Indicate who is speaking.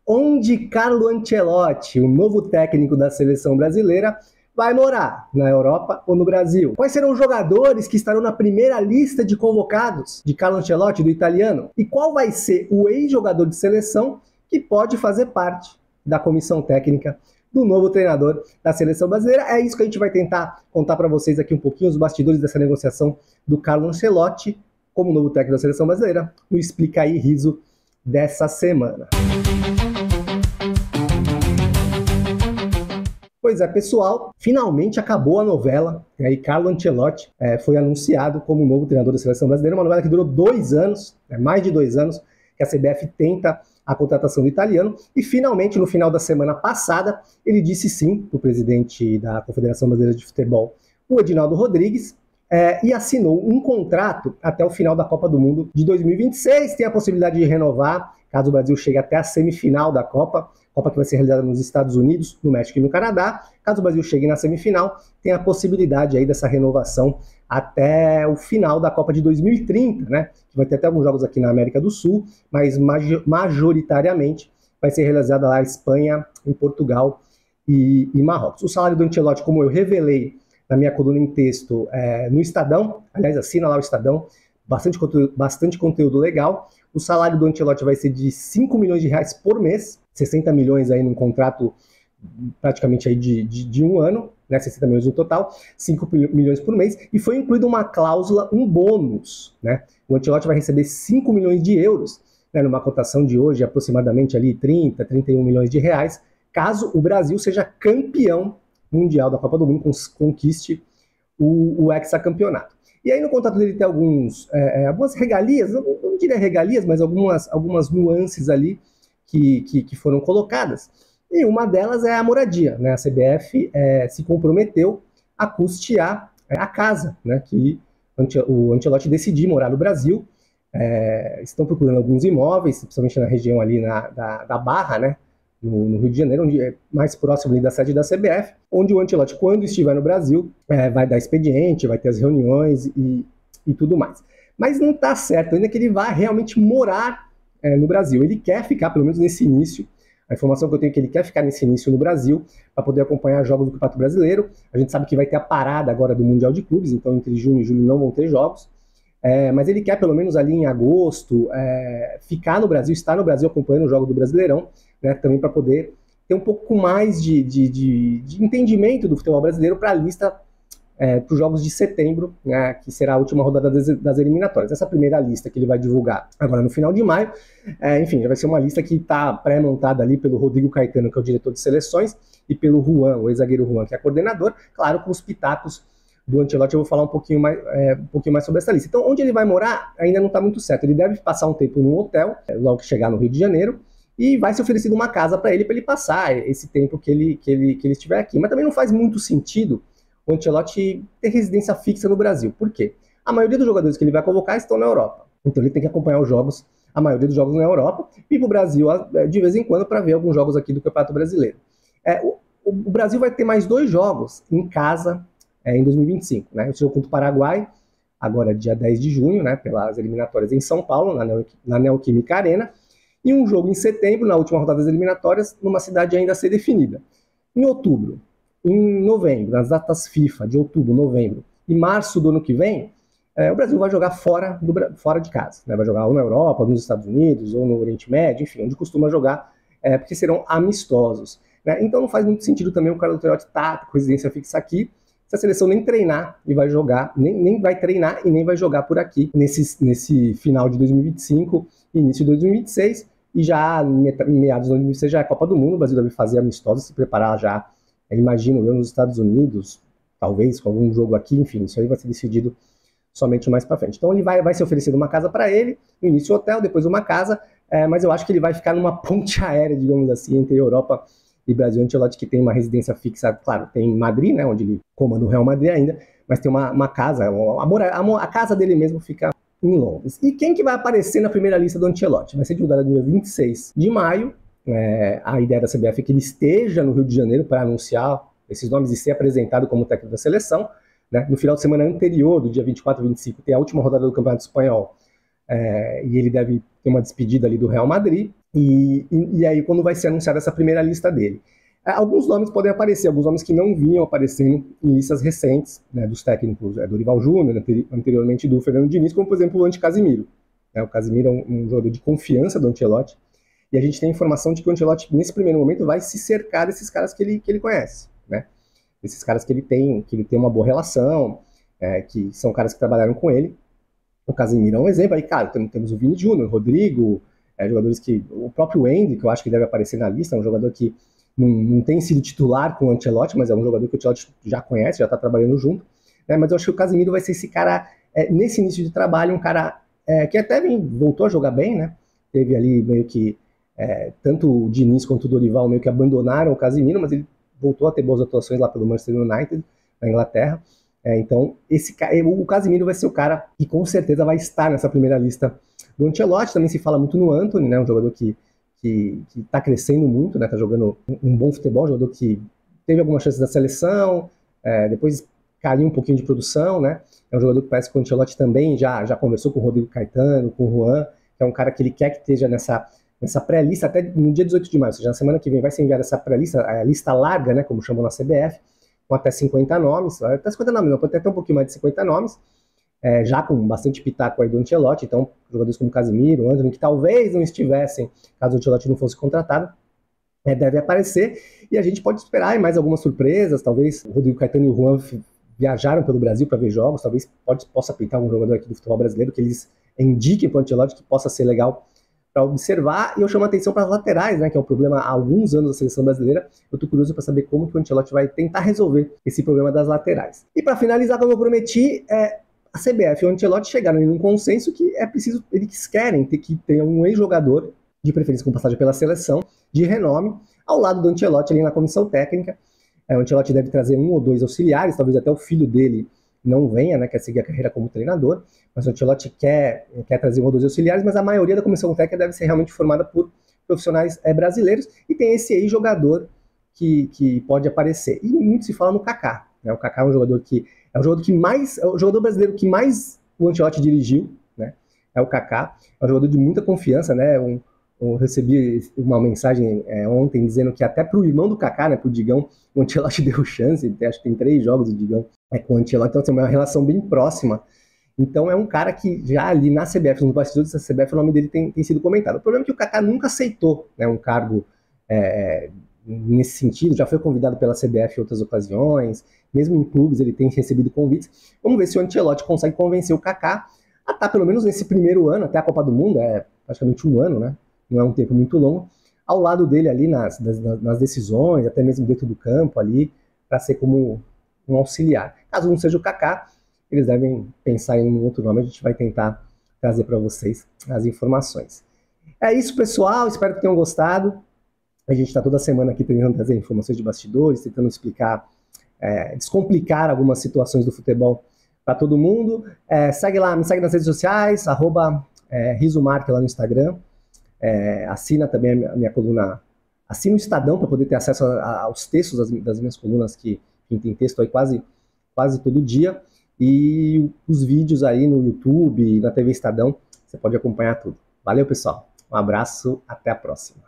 Speaker 1: Onde Carlo Ancelotti, o novo técnico da seleção brasileira, vai morar? Na Europa ou no Brasil? Quais serão os jogadores que estarão na primeira lista de convocados de Carlo Ancelotti, do italiano? E qual vai ser o ex-jogador de seleção que pode fazer parte da comissão técnica do novo treinador da seleção brasileira? É isso que a gente vai tentar contar para vocês aqui um pouquinho, os bastidores dessa negociação do Carlo Ancelotti como novo técnico da seleção brasileira, no Explica aí Riso dessa semana. Pois é, pessoal, finalmente acabou a novela, e aí Carlo Ancelotti foi anunciado como novo treinador da seleção brasileira, uma novela que durou 2 anos, mais de 2 anos, que a CBF tenta a contratação do italiano, e finalmente, no final da semana passada, ele disse sim para o presidente da Confederação Brasileira de Futebol, o Edinaldo Rodrigues, e assinou um contrato até o final da Copa do Mundo de 2026, tem a possibilidade de renovar, caso o Brasil chegue até a semifinal da Copa que vai ser realizada nos Estados Unidos, no México e no Canadá. Caso o Brasil chegue na semifinal, tem a possibilidade aí dessa renovação até o final da Copa de 2030, né? Que vai ter até alguns jogos aqui na América do Sul, mas majoritariamente vai ser realizada lá em Espanha, em Portugal e Marrocos. O salário do Ancelotti, como eu revelei na minha coluna em texto no Estadão, aliás, assina lá o Estadão, bastante conteúdo legal. O salário do Ancelotti vai ser de 5 milhões de reais por mês, 60 milhões aí num contrato praticamente aí de um ano, né, 60 milhões no total, 5 milhões por mês, e foi incluída uma cláusula, um bônus, né? O Ancelotti vai receber 5 milhões de euros, né, numa cotação de hoje aproximadamente ali 30, 31 milhões de reais, caso o Brasil seja campeão mundial da Copa do Mundo, conquiste o hexacampeonato. E aí no contrato dele tem algumas regalias, não diria regalias, mas algumas nuances ali que foram colocadas. E uma delas é a moradia, né? A CBF se comprometeu a custear a casa, né? Que o Ancelotti decidiu morar no Brasil. Estão procurando alguns imóveis, principalmente na região ali da Barra, né? No Rio de Janeiro, onde é mais próximo ali da sede da CBF, onde o Ancelotti, quando estiver no Brasil, vai dar expediente, vai ter as reuniões e tudo mais. Mas não está certo ainda que ele vá realmente morar no Brasil. Ele quer ficar, pelo menos nesse início, a informação que eu tenho é que ele quer ficar nesse início no Brasil, para poder acompanhar jogos do Campeonato Brasileiro. A gente sabe que vai ter a parada agora do Mundial de Clubes, então entre junho e julho não vão ter jogos. Mas ele quer, pelo menos ali em agosto, ficar no Brasil, estar no Brasil acompanhando o jogo do Brasileirão, né, também para poder ter um pouco mais de entendimento do futebol brasileiro para a lista para os jogos de setembro, né, que será a última rodada das eliminatórias. Essa primeira lista que ele vai divulgar agora no final de maio, enfim, já vai ser uma lista que está pré-montada ali pelo Rodrigo Caetano, que é o diretor de seleções, e pelo Juan, o ex-zagueiro Juan, que é coordenador, claro, com os pitacos do Ancelotti. Eu vou falar um pouquinho mais sobre essa lista. Então, onde ele vai morar ainda não está muito certo. Ele deve passar um tempo num hotel, logo que chegar no Rio de Janeiro, e vai ser oferecido uma casa para ele passar esse tempo que ele estiver aqui. Mas também não faz muito sentido o Ancelotti ter residência fixa no Brasil. Por quê? A maioria dos jogadores que ele vai convocar estão na Europa. Então ele tem que acompanhar a maioria dos jogos na Europa, e para o Brasil de vez em quando para ver alguns jogos aqui do Campeonato Brasileiro. O Brasil vai ter mais 2 jogos em casa em 2025. Né? O jogo contra o Paraguai, agora dia 10 de junho, né, pelas eliminatórias em São Paulo, na Neoquímica Arena, e um jogo em setembro, na última rodada das eliminatórias, numa cidade ainda a ser definida. Em outubro, em novembro, nas datas FIFA de outubro, novembro e março do ano que vem, o Brasil vai jogar fora de casa. Né? Vai jogar ou na Europa, ou nos Estados Unidos, ou no Oriente Médio, enfim, onde costuma jogar, porque serão amistosos. Né? Então não faz muito sentido também o Carlo Ancelotti estar com residência fixa aqui, se a seleção nem treinar e vai jogar, nem vai treinar e nem vai jogar por aqui nesse final de 2025 e início de 2026. E já em meados de 2026 já é a Copa do Mundo, o Brasil deve fazer amistosos, se preparar já, imagino eu, nos Estados Unidos, talvez com algum jogo aqui, enfim, isso aí vai ser decidido somente mais para frente. Então ele vai ser oferecido uma casa para ele, no início hotel, depois uma casa, mas eu acho que ele vai ficar numa ponte aérea, digamos assim, entre Europa e Brasil. Ancelotti, que tem uma residência fixa, claro, tem em Madrid, né, onde ele comanda o Real Madrid ainda, mas tem uma casa, a casa dele mesmo fica em Londres. E quem que vai aparecer na primeira lista do Ancelotti? Vai ser divulgada no dia 26 de maio. A ideia da CBF é que ele esteja no Rio de Janeiro para anunciar esses nomes e ser apresentado como técnico da seleção. Né? No final de semana anterior, do dia 24 e 25, tem a última rodada do Campeonato Espanhol, e ele deve ter uma despedida ali do Real Madrid. E aí, quando vai ser anunciada essa primeira lista dele? Alguns nomes podem aparecer, alguns nomes que não vinham aparecendo em listas recentes, né, dos técnicos Dorival Júnior, anteriormente do Fernando Diniz, como, por exemplo, o Ante Casimiro. O Casimiro é um jogador de confiança do Ancelotti, e a gente tem informação de que o Ancelotti, nesse primeiro momento, vai se cercar desses caras que ele conhece, né? Esses caras que ele tem uma boa relação, que são caras que trabalharam com ele. O Casemiro é um exemplo. Aí, cara, temos o Vini Júnior, o Rodrigo, jogadores que... O próprio Wendy, que eu acho que deve aparecer na lista, é um jogador que não tem sido titular com o Ancelotti, mas é um jogador que o Ancelotti já conhece, já está trabalhando junto. Mas eu acho que o Casemiro vai ser esse cara, nesse início de trabalho, um cara que até voltou a jogar bem, né? Teve ali meio que... tanto o Diniz quanto o Dorival meio que abandonaram o Casemiro, mas ele voltou a ter boas atuações lá pelo Manchester United, na Inglaterra. Então, o Casemiro vai ser o cara que com certeza vai estar nessa primeira lista do Ancelotti. Também se fala muito no Antony, né? Um jogador que está crescendo muito, né? Está jogando um bom futebol, um jogador que teve algumas chances da seleção, depois caiu um pouquinho de produção, né? É um jogador que parece que o Ancelotti também já conversou com o Rodrigo Caetano, com o Juan, que é um cara que ele quer que esteja nessa pré-lista até no dia 18 de maio, ou seja, na semana que vem vai ser enviada essa pré-lista, a lista larga, né, como chamam na CBF, com até 50 nomes, até 50 nomes não, pode ter até um pouquinho mais de 50 nomes, já com bastante pitaco aí do Ancelotti. Então jogadores como Casemiro, Antony, que talvez não estivessem, caso o Ancelotti não fosse contratado, deve aparecer, e a gente pode esperar mais algumas surpresas. Talvez o Rodrigo Caetano e o Juan viajaram pelo Brasil para ver jogos, talvez possa pintar um jogador aqui do futebol brasileiro que eles indiquem para o Ancelotti que possa ser legal para observar. E eu chamo a atenção para as laterais, né, que é um problema há alguns anos da seleção brasileira. Eu estou curioso para saber como que o Ancelotti vai tentar resolver esse problema das laterais. E para finalizar, como eu prometi, a CBF e o Ancelotti chegaram em um consenso que é preciso, eles querem que tenha um ex-jogador, de preferência com passagem pela seleção, de renome, ao lado do Ancelotti ali na comissão técnica. O Ancelotti deve trazer um ou dois auxiliares, talvez até o filho dele não venha, né, quer seguir a carreira como treinador, mas o Ancelotti quer trazer um ou dois auxiliares, mas a maioria da comissão técnica deve ser realmente formada por profissionais brasileiros, e tem esse aí jogador que pode aparecer. E muito se fala no Kaká, né? O Kaká é um jogador é o jogador brasileiro que mais o Ancelotti dirigiu, né? É o Kaká, é um jogador de muita confiança, né? Eu recebi uma mensagem ontem dizendo que até pro irmão do Kaká, né, pro Digão, o Ancelotti deu chance. Acho que tem 3 jogos do Digão com o Ancelotti, então assim, é uma relação bem próxima. Então é um cara que já ali na CBF, nos bastidores da CBF, o nome dele tem sido comentado. O problema é que o Kaká nunca aceitou, né, um cargo nesse sentido, já foi convidado pela CBF em outras ocasiões, mesmo em clubes ele tem recebido convites. Vamos ver se o Ancelotti consegue convencer o Kaká a estar pelo menos nesse primeiro ano, até a Copa do Mundo, praticamente um ano, né? Não é um tempo muito longo, ao lado dele ali nas decisões, até mesmo dentro do campo ali, para ser como um auxiliar. Caso não seja o Kaká, eles devem pensar em um outro nome, a gente vai tentar trazer para vocês as informações. É isso, pessoal, espero que tenham gostado. A gente está toda semana aqui tentando trazer informações de bastidores, tentando explicar, descomplicar algumas situações do futebol para todo mundo. Segue lá, me segue nas redes sociais, @risomark lá no Instagram. Assina também a minha coluna, assina o Estadão para poder ter acesso aos textos das minhas colunas, que tem texto aí quase todo dia, e os vídeos aí no YouTube, na TV Estadão, você pode acompanhar tudo. Valeu, pessoal, um abraço, até a próxima.